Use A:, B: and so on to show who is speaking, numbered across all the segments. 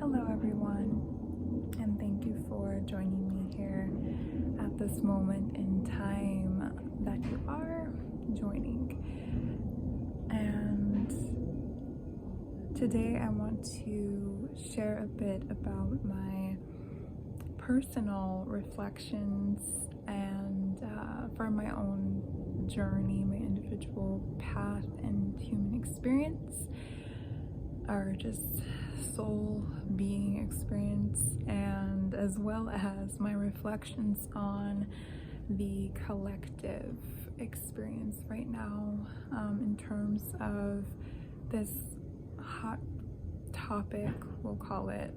A: Hello everyone, and thank you for joining me here at this moment in time that you are joining. And today I want to share a bit about my personal reflections and for my own journey, my individual path and human experience, or just soul being experience, and as well as my reflections on the collective experience right now, in terms of this hot topic, we'll call it,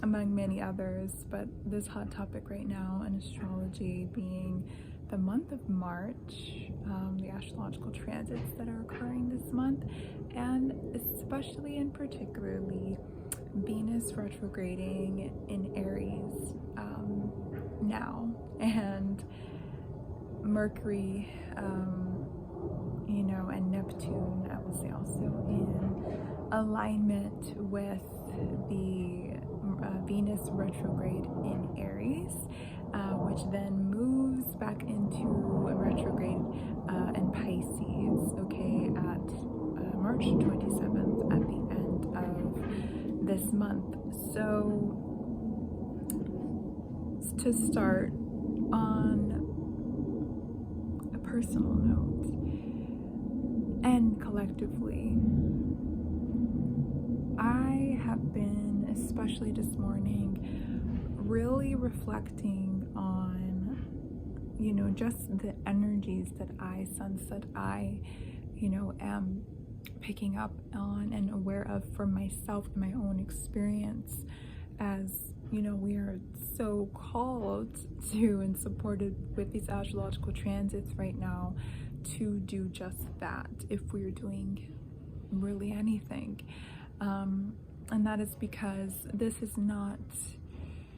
A: among many others, but this hot topic right now in astrology being the month of March, the astrological transits that are occurring this month, and especially and particularly Venus retrograding in Aries now, and Mercury, and Neptune, I would say, also in alignment with the Venus retrograde in Aries, which then moves back into a retrograde in Pisces, okay, at March 27th, at the end of this month. So to start on a personal note and collectively, I have been, especially this morning, really reflecting on, just the energies that I sense, that I, am picking up on and aware of for myself and my own experience, as we are so called to and supported with these astrological transits right now to do just that if we're doing really anything. And that is because this is not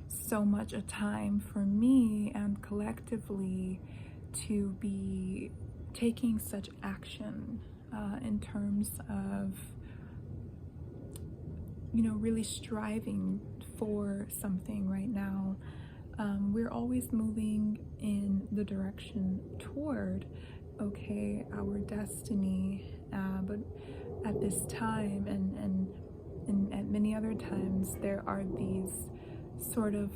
A: so much a time for me and collectively to be taking such action in terms of, really striving for something right now. We're always moving in the direction toward, our destiny, but at this time and at many other times, there are these sort of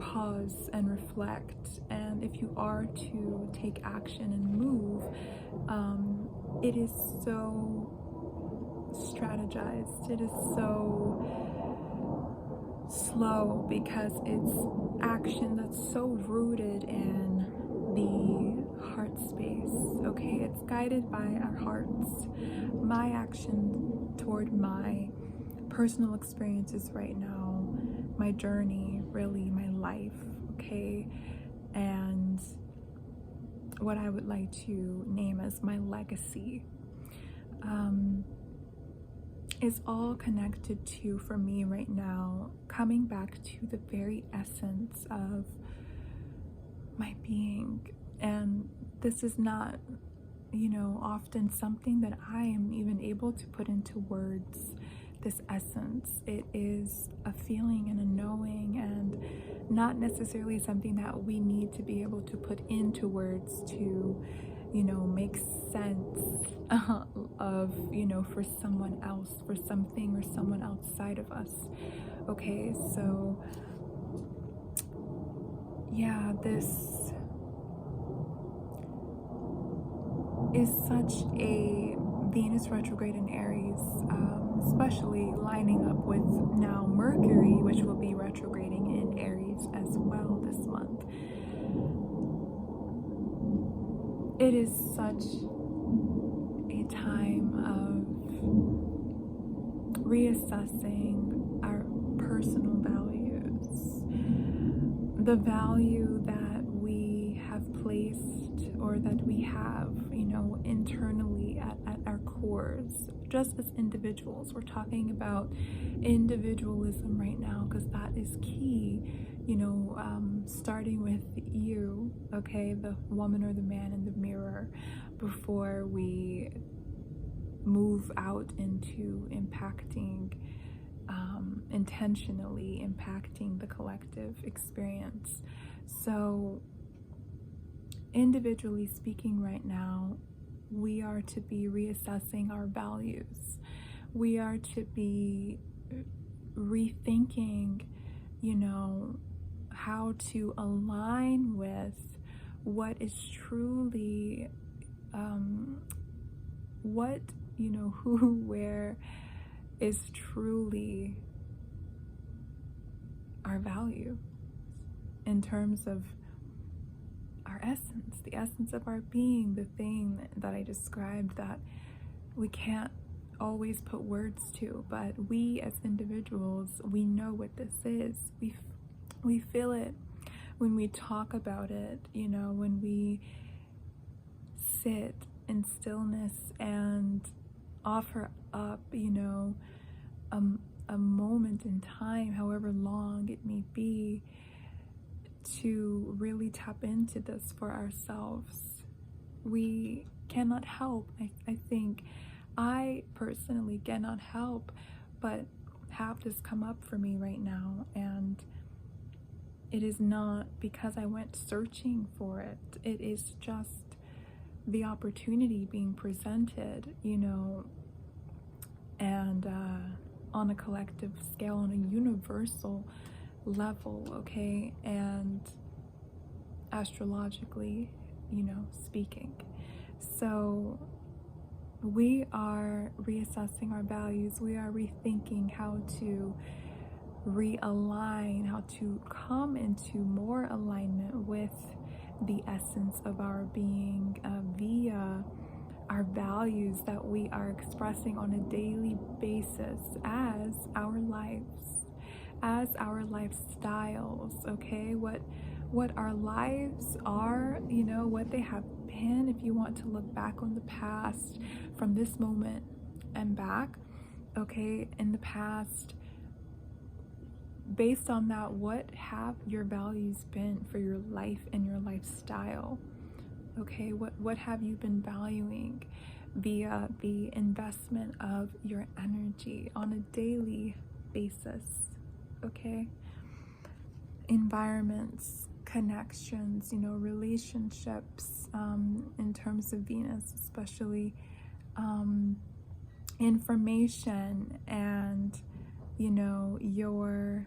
A: pause and reflect, and if you are to take action and move, it is so strategized, it is so slow, because it's action that's so rooted in the heart space, it's guided by our hearts. My action toward my personal experiences right now, my journey, really my life, and what I would like to name as my legacy, is all connected to, for me right now, coming back to the very essence of my being. And this is not, often something that I am even able to put into words, this essence. It is a feeling and a knowing, and not necessarily something that we need to be able to put into words to, make sense of, for someone else, for something or someone outside of us. So yeah, this is such a Venus retrograde in Aries, especially lining up with now Mercury, which will be retrograding in Aries as well this month. It is such a time of reassessing our personal values, the value that we have placed, or that we have, internally at our cores, just as individuals. We're talking about individualism right now, because that is key, starting with you, the woman or the man in the mirror, before we move out into impacting, intentionally impacting the collective experience. So individually speaking right now, we are to be reassessing our values. We are to be rethinking, how to align with what is truly, what, who, where is truly our value in terms of our essence, the essence of our being, the thing that I described that we can't always put words to, but we as individuals, we know what this is. We feel it when we talk about it, when we sit in stillness and offer up, a moment in time, however long it may be, to really tap into this for ourselves. We cannot help, I think, I personally cannot help but have this come up for me right now, and it is not because I went searching for it. It is just the opportunity being presented, and on a collective scale, on a universal level, okay, and astrologically, speaking. So we are reassessing our values. We are rethinking how to realign, how to come into more alignment with the essence of our being via our values that we are expressing on a daily basis as our lives, as our lifestyles, okay? What our lives are, what they have been. If you want to look back on the past from this moment and back, okay, in the past, based on that, what have your values been for your life and your lifestyle? Okay, what have you been valuing via the investment of your energy on a daily basis? Okay, environments, connections, relationships, in terms of Venus, especially, information, and your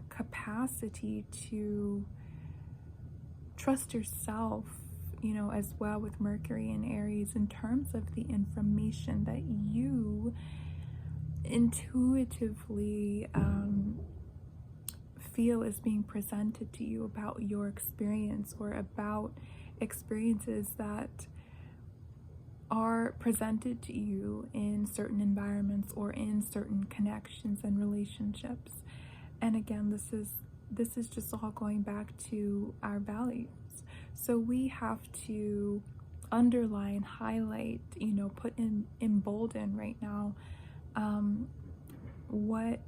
A: capacity to trust yourself, as well, with Mercury and Aries, in terms of the information that you intuitively feel is being presented to you about your experience, or about experiences that are presented to you in certain environments or in certain connections and relationships. And again, this is just all going back to our values. So we have to underline, highlight, put in embolden right now, what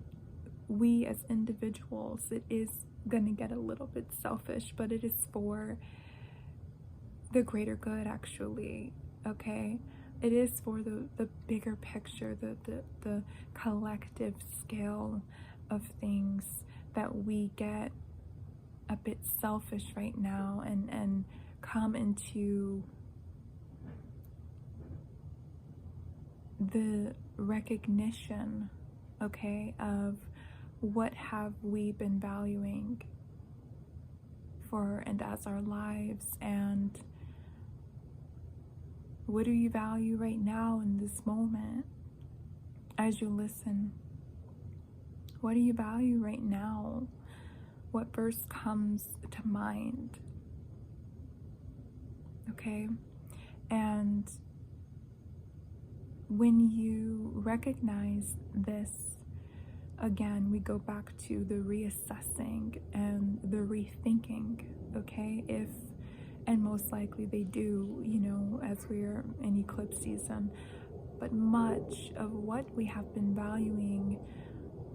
A: we as individuals, it is gonna get a little bit selfish, but it is for the greater good, actually, okay? It is for the bigger picture, the collective scale of things, that we get a bit selfish right now and come into the recognition, okay, of what have we been valuing for and as our lives, and what do you value right now in this moment as you listen? What do you value right now? What first comes to mind? Okay, and when you recognize this, again, we go back to the reassessing and the rethinking, okay? If, and most likely they do, as we're in eclipse season, but much of what we have been valuing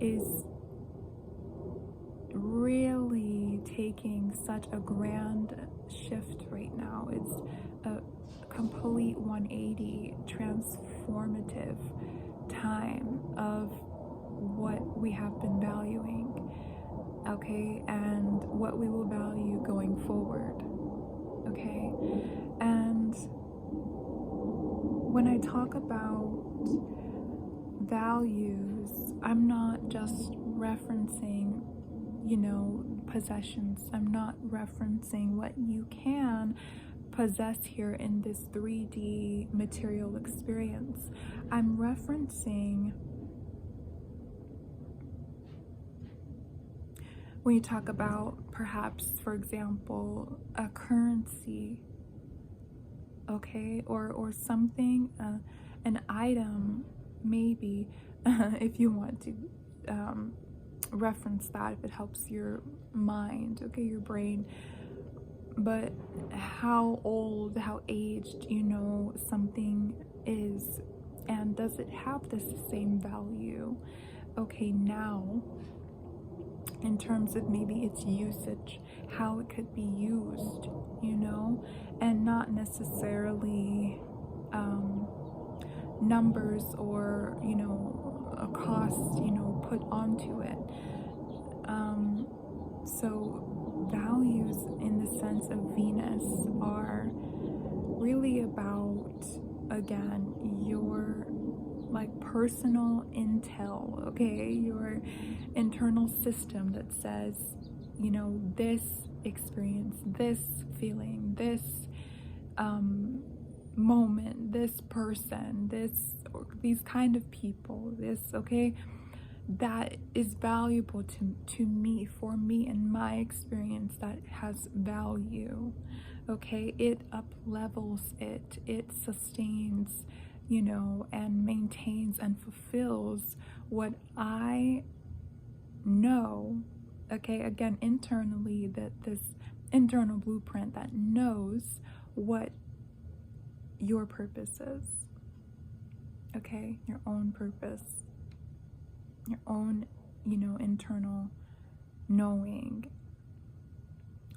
A: is really taking such a grand shift right now. It's a complete 180 transformation transformative time of what we have been valuing, okay, and what we will value going forward, okay. And when I talk about values, I'm not just referencing, possessions. I'm not referencing what you can possess here in this 3D material experience. I'm referencing when you talk about, perhaps, for example, a currency, okay, or something, an item, maybe, if you want to reference that, if it helps your mind, okay, your brain. But how old, how aged, something is, and does it have the same value, okay, now, in terms of maybe its usage, how it could be used, and not necessarily numbers or, a cost, put onto it. So values in the sense of Venus are really about, again, your personal intel, okay, your internal system that says, this experience, this feeling, this moment, this person, these kind of people, this, okay, that is valuable to me, for me, in my experience, that has value, okay. It up levels, it sustains, and maintains and fulfills what I know, okay, again, internally, that this internal blueprint that knows what your purpose is, okay, your own purpose, your own, internal knowing.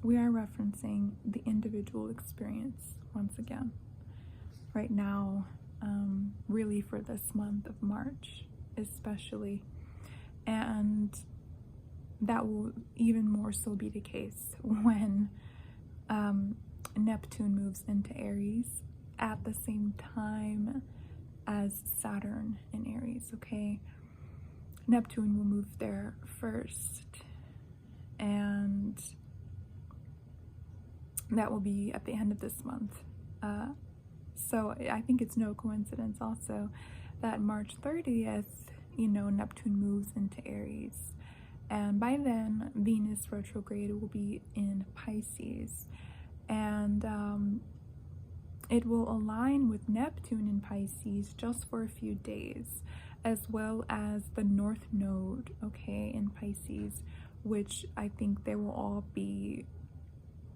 A: We are referencing the individual experience once again, right now, really for this month of March, especially. And that will even more so be the case when Neptune moves into Aries at the same time as Saturn in Aries, okay? Neptune will move there first, and that will be at the end of this month. So I think it's no coincidence also that March 30th, Neptune moves into Aries. And by then, Venus retrograde will be in Pisces. And it will align with Neptune in Pisces just for a few days, as well as the North Node, okay, in Pisces, which I think they will all be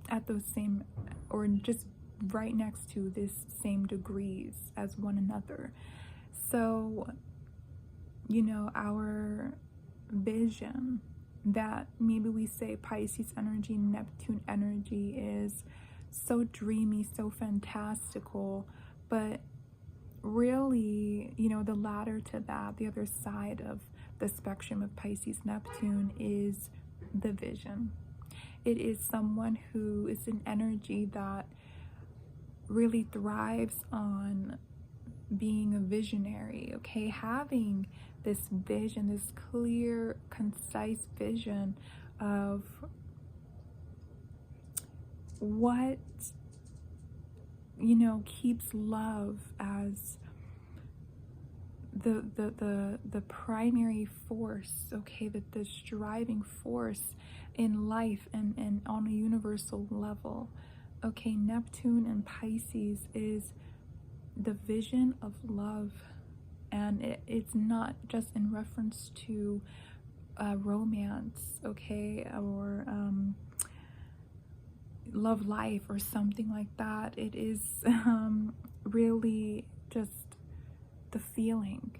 A: at those same, or just right next to this same degrees as one another. So, our vision that maybe we say Pisces energy, Neptune energy is so dreamy, so fantastical, but really, the latter to that, the other side of the spectrum of Pisces Neptune, is the vision. It is someone who is an energy that really thrives on being a visionary, okay, having this vision, this clear, concise vision of what, keeps love as the primary force, okay, the driving force in life and on a universal level, okay. Neptune and Pisces is the vision of love, and it's not just in reference to romance, okay, or love life or something like that. It is really just the feeling,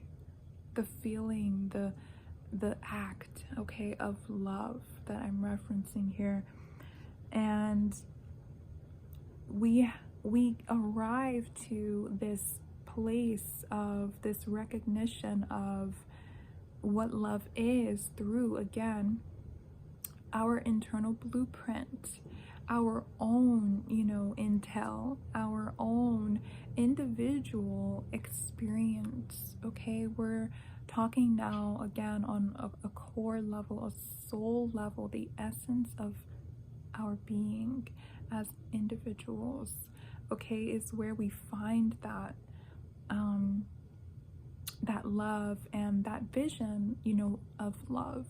A: the act, okay, of love that I'm referencing here. And we arrive to this place of this recognition of what love is through, again, our internal blueprint, our own, intel, our own individual experience. Okay, we're talking now again on a core level, a soul level, the essence of our being as individuals. Okay, is where we find that that love and that vision, of love,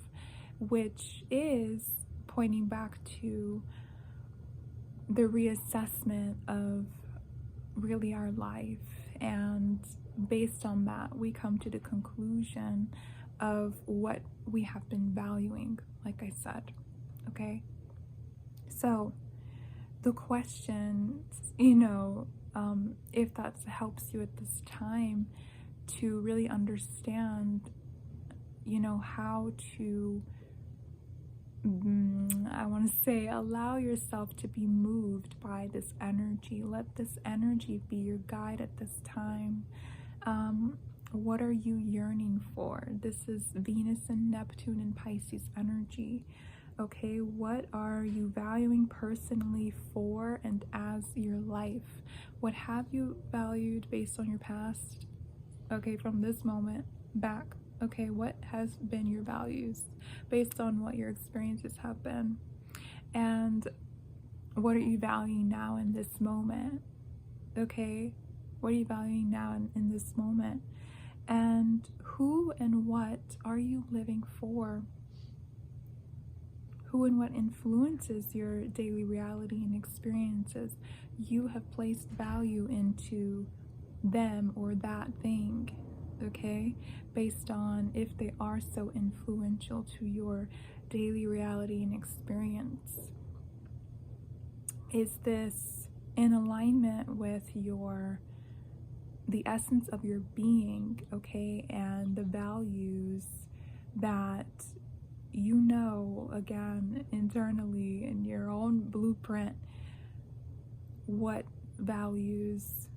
A: which is pointing back to the reassessment of really our life. And based on that, we come to the conclusion of what we have been valuing, like I said. Okay, so the questions, if that helps you at this time to really understand, how to, I want to say, allow yourself to be moved by this energy. Let this energy be your guide at this time. What are you yearning for? This is Venus and Neptune and Pisces energy. Okay, what are you valuing personally for and as your life? What have you valued based on your past? Okay, from this moment back. Okay, what has been your values based on what your experiences have been? And what are you valuing now in this moment? Okay, what are you valuing now in this moment? And who and what are you living for? Who and what influences your daily reality and experiences? You have placed value into them or that thing, okay, based on if they are so influential to your daily reality and experience. Is this in alignment with the essence of your being, okay, and the values that again, internally in your own blueprint, what values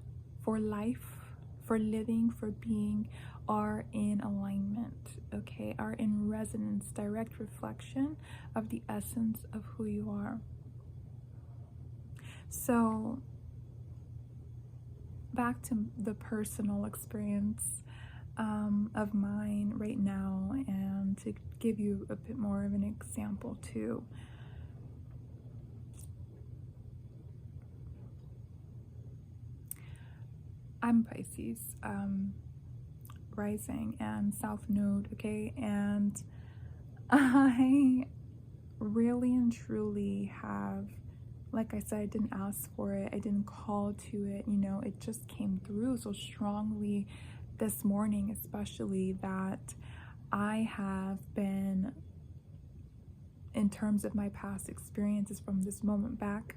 A: for life, for living, for being are in alignment, okay, are in resonance, direct reflection of the essence of who you are. So back to the personal experience of mine right now, and to give you a bit more of an example too. I'm Pisces rising and South Node, okay, and I really and truly have, like I said, I didn't ask for it, I didn't call to it, it just came through so strongly this morning, especially, that I have been, in terms of my past experiences from this moment back,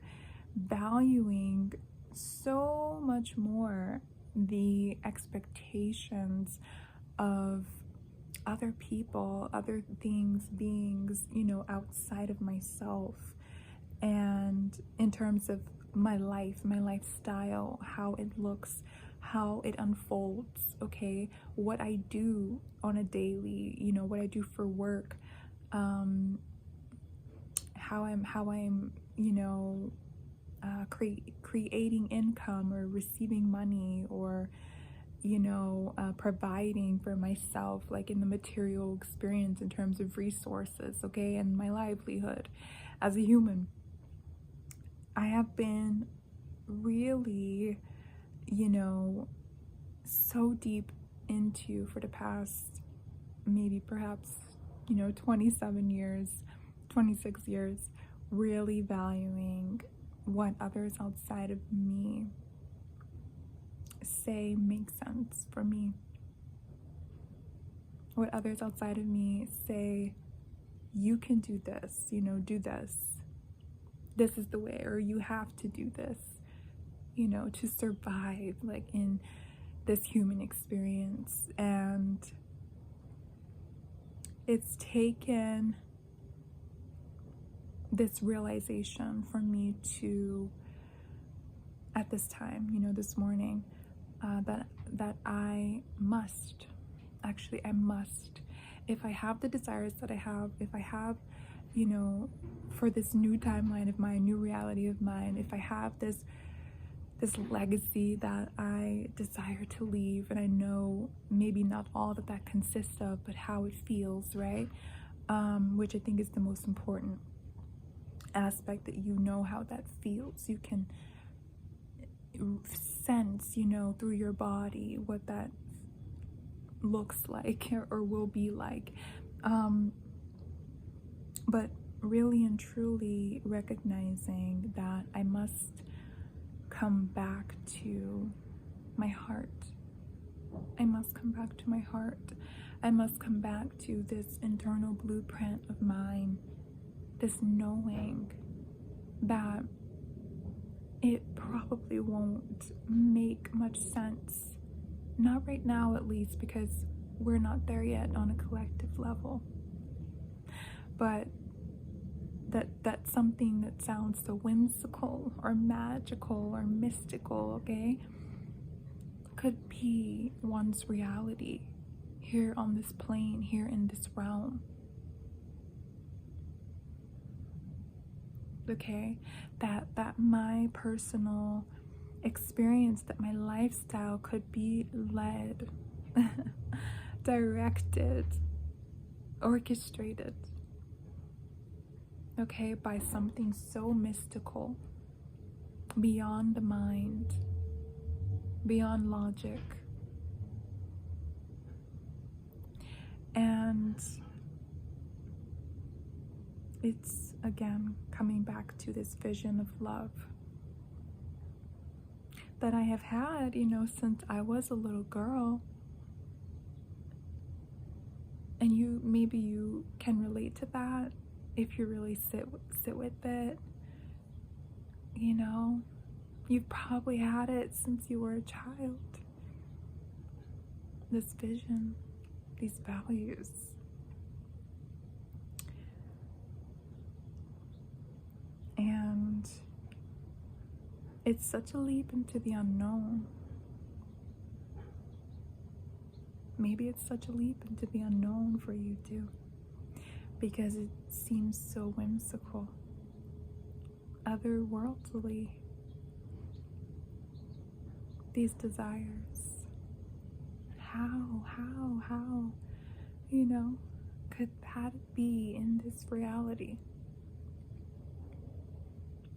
A: valuing so much more the expectations of other people, other things, beings, outside of myself. And in terms of my life, my lifestyle, how it looks, how it unfolds, okay, what I do on a daily, what I do for work, how I'm creating income or receiving money, or providing for myself, like in the material experience in terms of resources, okay, and my livelihood as a human. I have been really, so deep into, for the past maybe perhaps 27 years, 26 years, really valuing what others outside of me say makes sense for me. What others outside of me say, you can do this, do this. This is the way, or you have to do this, to survive, like in this human experience. And it's taken this realization for me to, at this time, this morning, that that I must, if I have the desires that I have, if I have, for this new timeline of mine, new reality of mine, if I have this legacy that I desire to leave, and I know maybe not all that consists of, but how it feels, right? Which I think is the most important aspect, that how that feels. You can sense, through your body what that looks like or will be like. But really and truly recognizing that I must come back to my heart. I must come back to my heart. I must come back to this internal blueprint of mine, this knowing that it probably won't make much sense. Not right now, at least, because we're not there yet on a collective level. But that's something that sounds so whimsical or magical or mystical, okay, could be one's reality here on this plane, here in this realm. Okay, that my personal experience, that my lifestyle could be led, directed, orchestrated, okay, by something so mystical, beyond the mind, beyond logic. And it's, again, coming back to this vision of love that I have had, since I was a little girl. And maybe you can relate to that if you really sit with it. You've probably had it since you were a child. This vision, these values. And it's such a leap into the unknown. Maybe it's such a leap into the unknown for you too, because it seems so whimsical, otherworldly. These desires, how, could that be in this reality?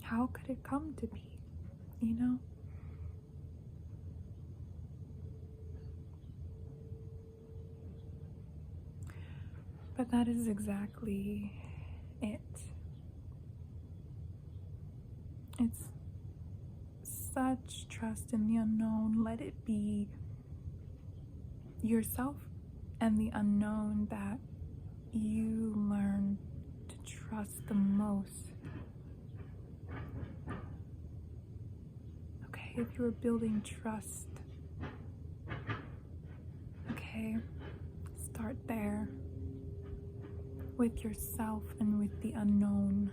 A: How could it come to be, But that is exactly it. It's such trust in the unknown. Let it be yourself and the unknown that you learn to trust the most. Okay, if you're building trust, okay, start there with yourself and with the unknown,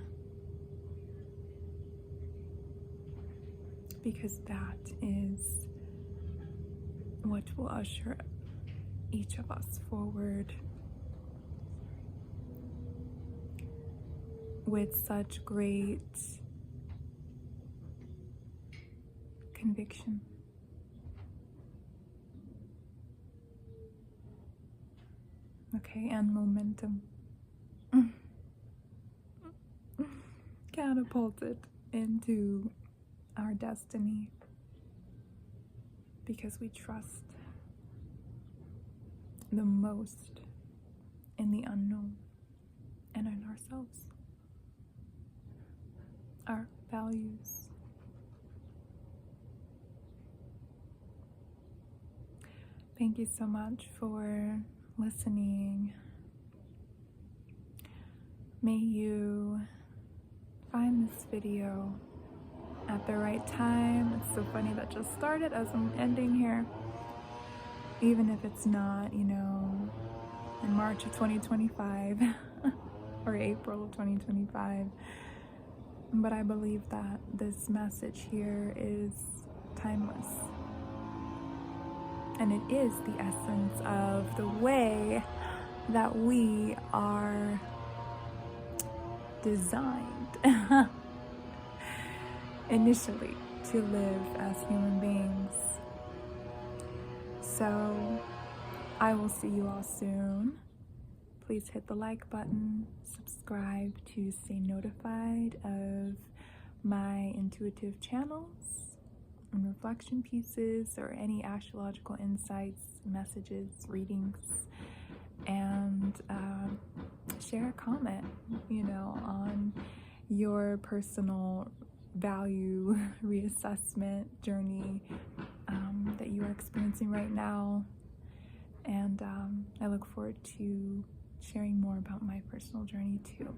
A: because that is what will usher each of us forward with such great conviction. Okay, and momentum. Catapulted into our destiny, because we trust the most in the unknown and in ourselves, our values. Thank you so much for listening. May you find this video at the right time. It's so funny that just started as I'm ending here, even if it's not, in March of 2025 or April of 2025. But I believe that this message here is timeless. And it is the essence of the way that we are designed initially to live as human beings. So I will see you all soon. Please hit the like button, subscribe to stay notified of my intuitive channels and reflection pieces or any astrological insights, messages, readings, and share a comment, on your personal value reassessment journey that you are experiencing right now. And I look forward to sharing more about my personal journey too.